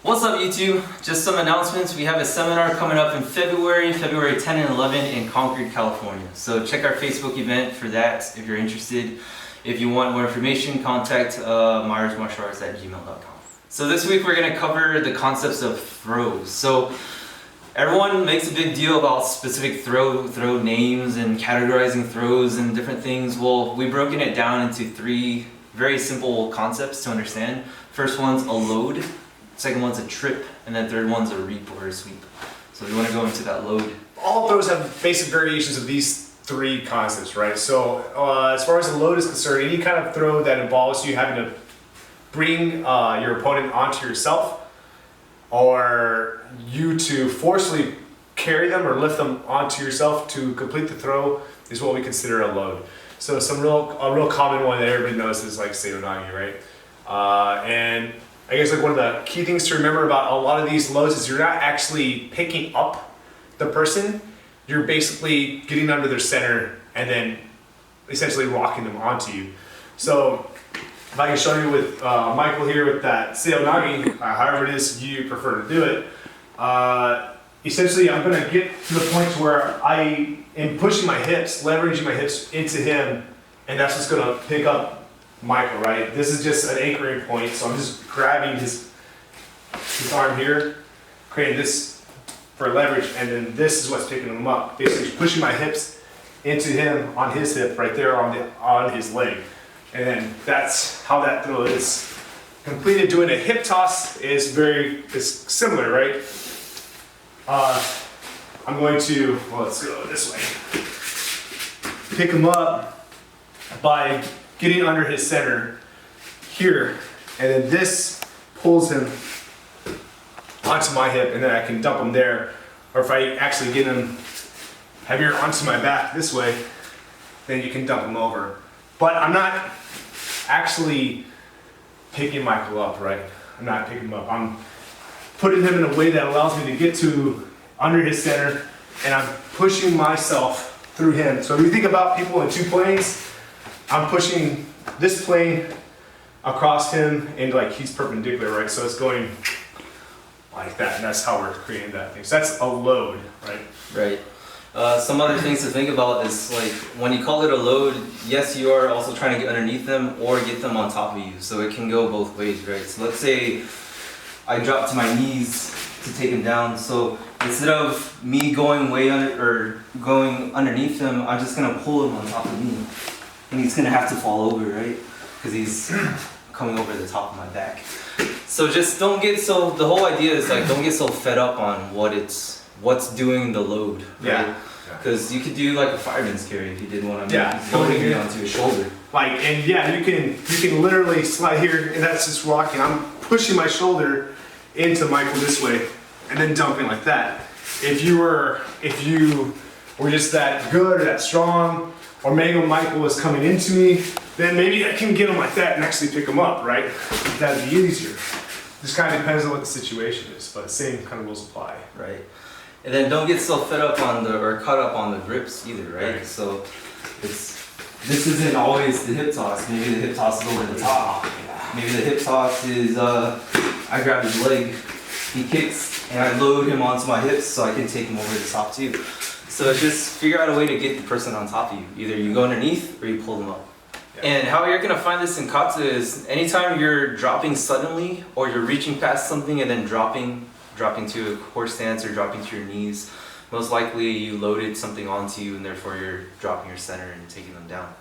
What's up YouTube? Just some announcements. We have a seminar coming up in February 10 and 11 in Concord, California. So check our Facebook event for that if you're interested. If you want more information, contact myersmartialarts@gmail.com. So this week we're going to cover the concepts of throws. So everyone makes a big deal about specific throw names and categorizing throws and different things. Well, we've broken it down into three very simple concepts to understand. First one's a load. Second one's a trip, and then third one's a reap or a sweep. So we want to go into that load. All throws have basic variations of these three concepts, right? So as far as the load is concerned, any kind of throw that involves you having to bring your opponent onto yourself, or you to forcefully carry them or lift them onto yourself to complete the throw is what we consider a load. So a real common one that everybody knows is like Seonagi, right? And I guess like one of the key things to remember about a lot of these loads is you're not actually picking up the person. You're basically getting under their center and then essentially rocking them onto you. So if I can show you with Michael here with that Seonagi, however it is you prefer to do it, essentially I'm going to get to the point where I am pushing my hips, leveraging my hips into him, and that's what's going to pick up Michael, right? This is just an anchoring point, so I'm just grabbing his arm here, creating this for leverage, and then this is what's picking him up. Basically pushing my hips into him on his hip right there on his leg. And then that's how that throw is completed. Doing a hip toss is similar, right? I'm going to, well, let's go this way. Pick him up by getting under his center here, and then this pulls him onto my hip, and then I can dump him there. Or if I actually get him heavier onto my back this way, then you can dump him over. But I'm not actually picking Michael up, right? I'm not picking him up. I'm putting him in a way that allows me to get to under his center, and I'm pushing myself through him. So if you think about people in two planes, I'm pushing this plane across him, and like he's perpendicular, right? So it's going like that, and that's how we're creating that thing. So that's a load, right? Right. Some other things to think about is like when you call it a load, yes, you are also trying to get underneath them or get them on top of you. So it can go both ways, right? So let's say I drop to my knees to take him down. So instead of me going way under or going underneath him, I'm just gonna pull him on top of me. And he's gonna have to fall over, right? Because he's coming over the top of my back. So just don't get so, the whole idea is like, don't get so fed up on what's doing the load, right? Because you could do like a fireman's carry if you did one. He's loading me onto his shoulder. Like, and yeah, you can literally slide here, and that's just rocking. I'm pushing my shoulder into Michael this way, and then dumping like that. If you were just that good or that strong, or maybe Michael was coming into me, then maybe I can get him like that and actually pick him up, right? That'd be easier. Just kind of depends on what the situation is, but the same kind of rules apply. Right. And then don't get so fed up on or caught up on the grips either, right? So this isn't always the hip toss. Maybe the hip toss is over the top. Maybe the hip toss is I grab his leg, he kicks, and I load him onto my hips so I can take him over the top too. So just figure out a way to get the person on top of you. Either you go underneath or you pull them up. Yeah. And how you're gonna find this in Kata is anytime you're dropping suddenly or you're reaching past something and then dropping to a horse stance or dropping to your knees, most likely you loaded something onto you and therefore you're dropping your center and taking them down.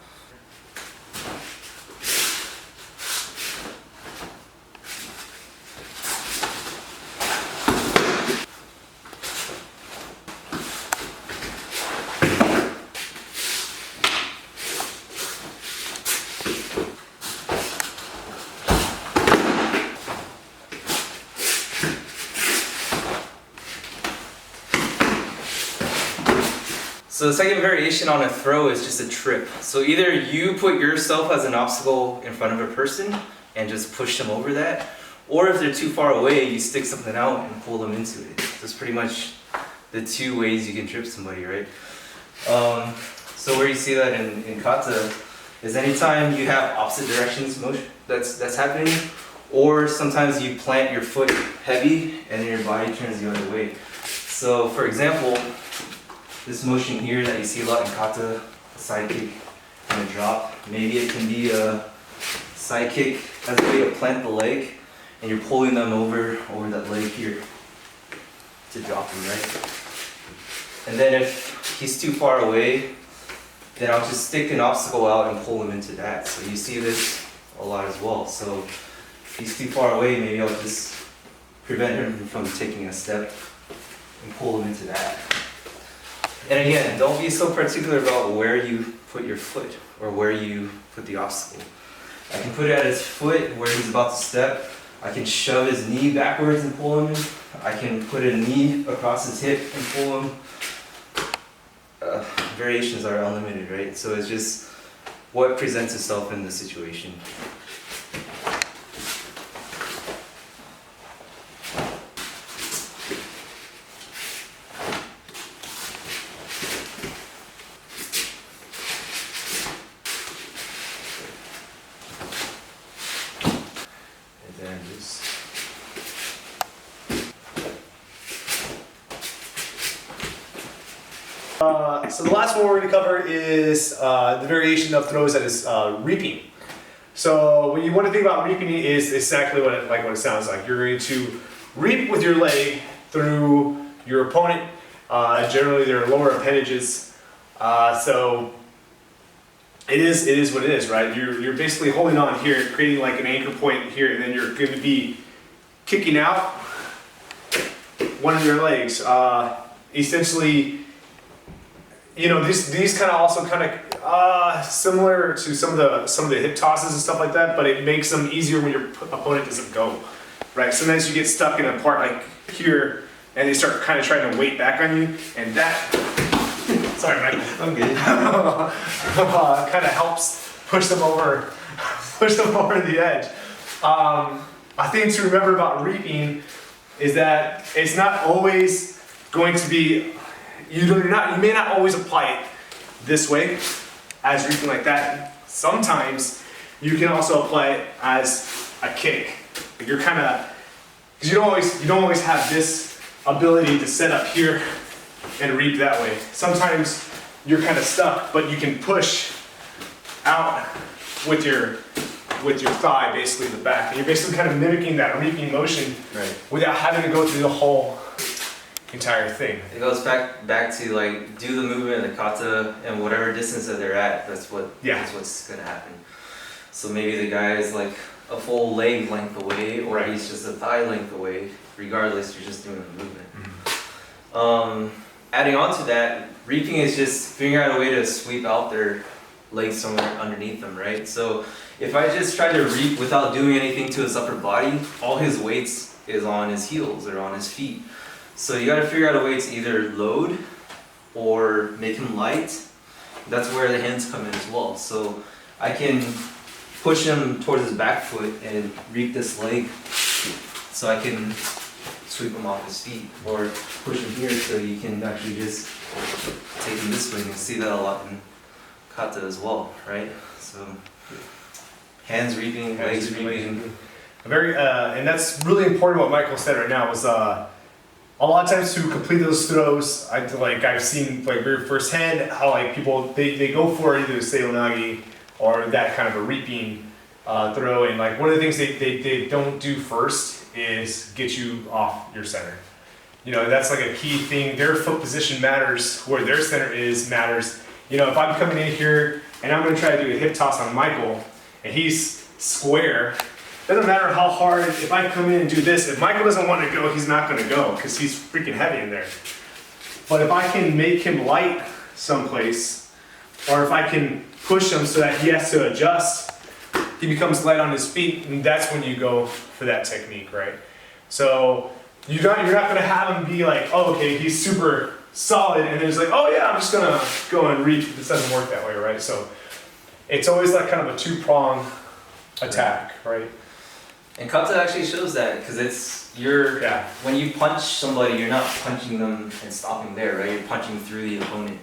So the second variation on a throw is just a trip. So either you put yourself as an obstacle in front of a person and just push them over that, or if they're too far away, you stick something out and pull them into it. That's pretty much the two ways you can trip somebody, right? So where you see that in Kata is anytime you have opposite directions motion that's happening, Or sometimes you plant your foot heavy and then your body turns the other way. So for example, this motion here that you see a lot in Kata, side kick and a drop, maybe it can be a side kick as a way to plant the leg and you're pulling them over that leg here to drop him, right? And then if he's too far away, then I'll just stick an obstacle out and pull him into that. So you see this a lot as well. So if he's too far away, maybe I'll just prevent him from taking a step and pull him into that. And again, don't be so particular about where you put your foot or where you put the obstacle. I can put it at his foot where he's about to step. I can shove his knee backwards and pull him in. I can put a knee across his hip and pull him. Variations are unlimited, right? So it's just what presents itself in the situation. And then just so the last one we're going to cover is the variation of throws that is reaping. So when you want to think about reaping is exactly what it sounds like. You're going to reap with your leg through your opponent. Generally, their lower appendages. So it is what it is, right? You're basically holding on here, creating like an anchor point here, and then you're going to be kicking out one of your legs. Essentially, you know, these kind of also similar to some of the hip tosses and stuff like that, but it makes them easier when your opponent doesn't go, right? Sometimes you get stuck in a part like here, and they start kind of trying to weight back on you, and that, sorry, Mike, I'm good. kind of helps push them over the edge. A thing to remember about reaping is that it's not always going to be. You may not always apply it this way, as reaping like that. Sometimes you can also apply it as a kick. Like you're kind of, because you don't always have this ability to set up here and reap that way. Sometimes you're kind of stuck, but you can push out with your thigh, basically the back, and you're basically kind of mimicking that reaping motion, Right. without having to go through the whole entire thing. It goes back to like do the movement in the kata and whatever distance that they're at, that's what's gonna happen. So maybe the guy is like a full leg length away, or Right. he's just a thigh length away. Regardless, you're just doing the movement. Mm-hmm. Adding on to that, reaping is just figuring out a way to sweep out their legs somewhere underneath them, right? So if I just try to reap without doing anything to his upper body, all his weights is on his heels or on his feet. So you gotta figure out a way to either load or make him light. That's where the hands come in as well. So I can push him towards his back foot and reap this leg so I can sweep him off his feet, or push him here so you can actually just take him this way. You can see that a lot in kata as well, right? So hands reaping, legs reaping. And that's really important what Michael said right now was a lot of times to complete those throws, I've seen like very firsthand how like people they go for either seonagi or that kind of a reaping throw, and like one of the things they don't do first is get you off your center. You know, that's like a key thing. Their foot position matters, where their center is matters. You know, if I'm coming in here and I'm going to try to do a hip toss on Michael and he's square, doesn't matter how hard, if I come in and do this, if Michael doesn't want to go, he's not going to go because he's freaking heavy in there. But if I can make him light someplace, or if I can push him so that he has to adjust, he becomes light on his feet, and that's when you go for that technique, right? So you're not going to have him be like, oh, okay, he's super solid, and then it's like, oh yeah, I'm just going to go and reach. This doesn't work that way, right? So it's always like kind of a two-prong attack, right? And kata actually shows that, because when you punch somebody, you're not punching them and stopping there, right? You're punching through the opponent.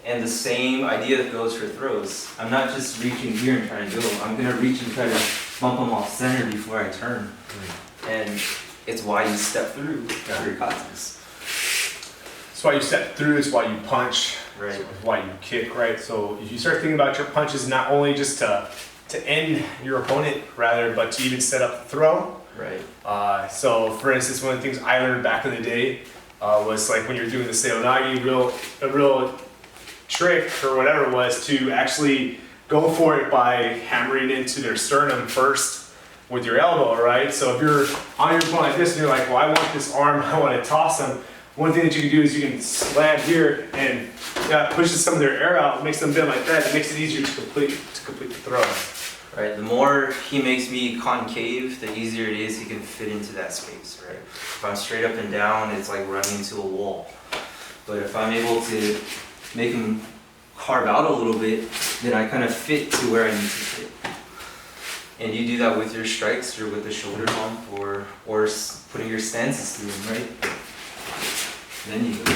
And the same idea that goes for throws. I'm not just reaching here and trying to go. I'm gonna reach and try to bump them off center before I turn. And it's why you step through your katas. It's why you step through, it's why you punch, Right. it's why you kick, right? So if you start thinking about your punches not only just to end your opponent rather, but to even set up the throw. Right. So for instance, one of the things I learned back in the day was like when you're doing the seonagi, a real trick or whatever it was to actually go for it by hammering into their sternum first with your elbow, right? So if you're on your opponent like this and you're like, well, I want this arm, I want to toss them. One thing that you can do is you can slam here and that pushes some of their air out, makes them bend like that. It makes it easier to complete the throw. Right. The more he makes me concave, the easier it is he can fit into that space. Right. If I'm straight up and down, it's like running into a wall. But if I'm able to make him carve out a little bit, then I kind of fit to where I need to fit. And you do that with your strikes or with the shoulder bump or putting your stances through them, right? Then you go.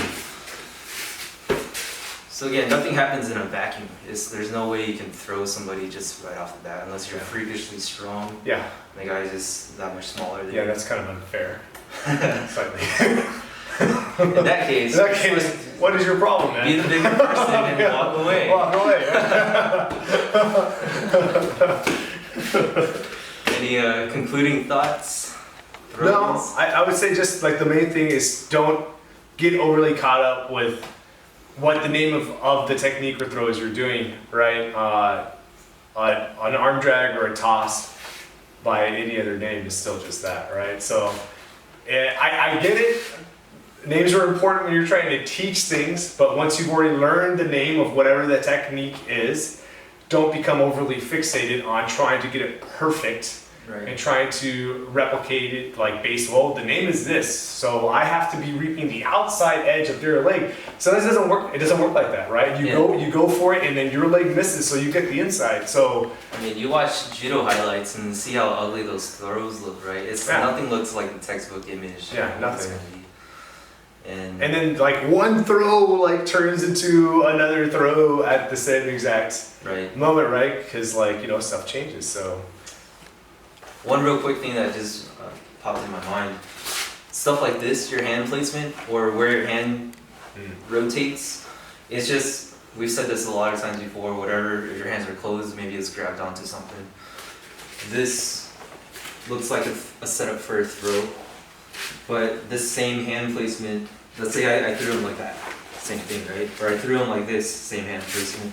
So again, nothing happens in a vacuum. There's no way you can throw somebody just right off the bat unless you're freakishly strong. Yeah. The guy's just that much smaller than Yeah, you. that's kind of unfair. Slightly. In that case, what is your problem, man? be the bigger person and walk away. Walk away. Any concluding thoughts? No, Throws? I would say just like the main thing is don't get overly caught up with what the name of the technique or throws you're doing, right? An arm drag or a toss by any other name is still just that, right? So I get it. Names are important when you're trying to teach things, but once you've already learned the name of whatever the technique is, don't become overly fixated on trying to get it perfect. Right. And trying to replicate it like baseball. The name is this, so I have to be reaping the outside edge of their leg. Sometimes it doesn't work. It doesn't work like that, right? You go for it, and then your leg misses, so you get the inside. So I mean, you watch judo highlights and see how ugly those throws look, right? Nothing looks like the textbook image. Yeah, of what nothing. it's gonna be. And then like one throw like turns into another throw at the same exact right. moment, right? Because like stuff changes. So One real quick thing that just popped in my mind, stuff like this, your hand placement or where your hand rotates, it's just, we've said this a lot of times before, whatever, if your hands are closed, maybe it's grabbed onto something. This looks like a setup for a throw, but this same hand placement, let's say I threw him like that, same thing, right? Or I threw him like this, same hand placement.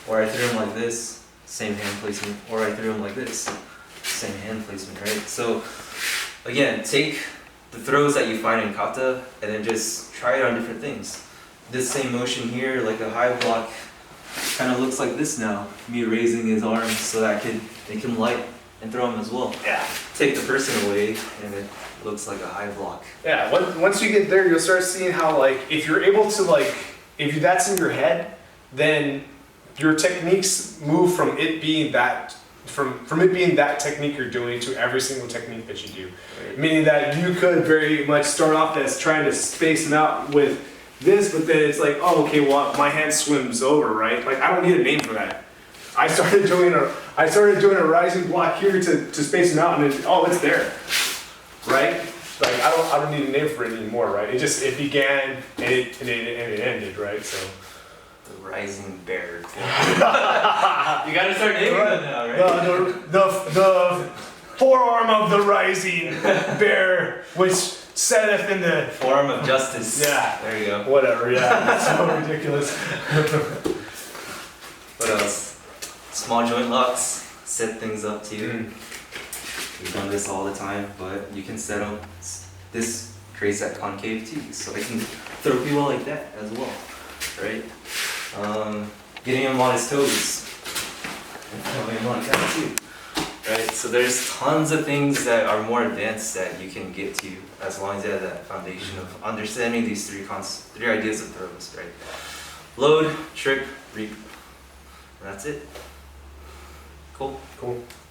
Or I threw him like this, same hand placement. Or I threw him like this, same hand placement, right? So again, take the throws that you find in kata and then just try it on different things. This same motion here, like a high block, kind of looks like this now. Me raising his arm so that I could make him light and throw him as well. yeah. Take the person away and it looks like a high block. Yeah, once you get there, you'll start seeing how, like, if you're able to, like, if that's in your head, then your techniques move from it being that, from it being that technique you're doing to every single technique that you do. Right. Meaning that you could very much start off as trying to space them out with this, but then it's like, oh, okay, well, my hand swims over, right? Like, I don't need a name for that. I started doing a rising block here to space them out, and then, oh, it's there. Right? Like I don't need a name for it anymore, right? It began and it ended, right? So The rising bear. You gotta start naming them now, right? the forearm of the rising bear, which setteth in the Forum of justice. Yeah. There you go. whatever. Yeah, that's so ridiculous. What else? Small joint locks. Set things up too. We've done this all the time, but you can set them. This creates that concave too, so I can throw people like that as well, right? Getting him on his toes and throwing him like that too, right? So there's tons of things that are more advanced that you can get to as long as you have that foundation of understanding these three ideas of throws, right? Load, trip, reap, and that's it. Cool. Cool.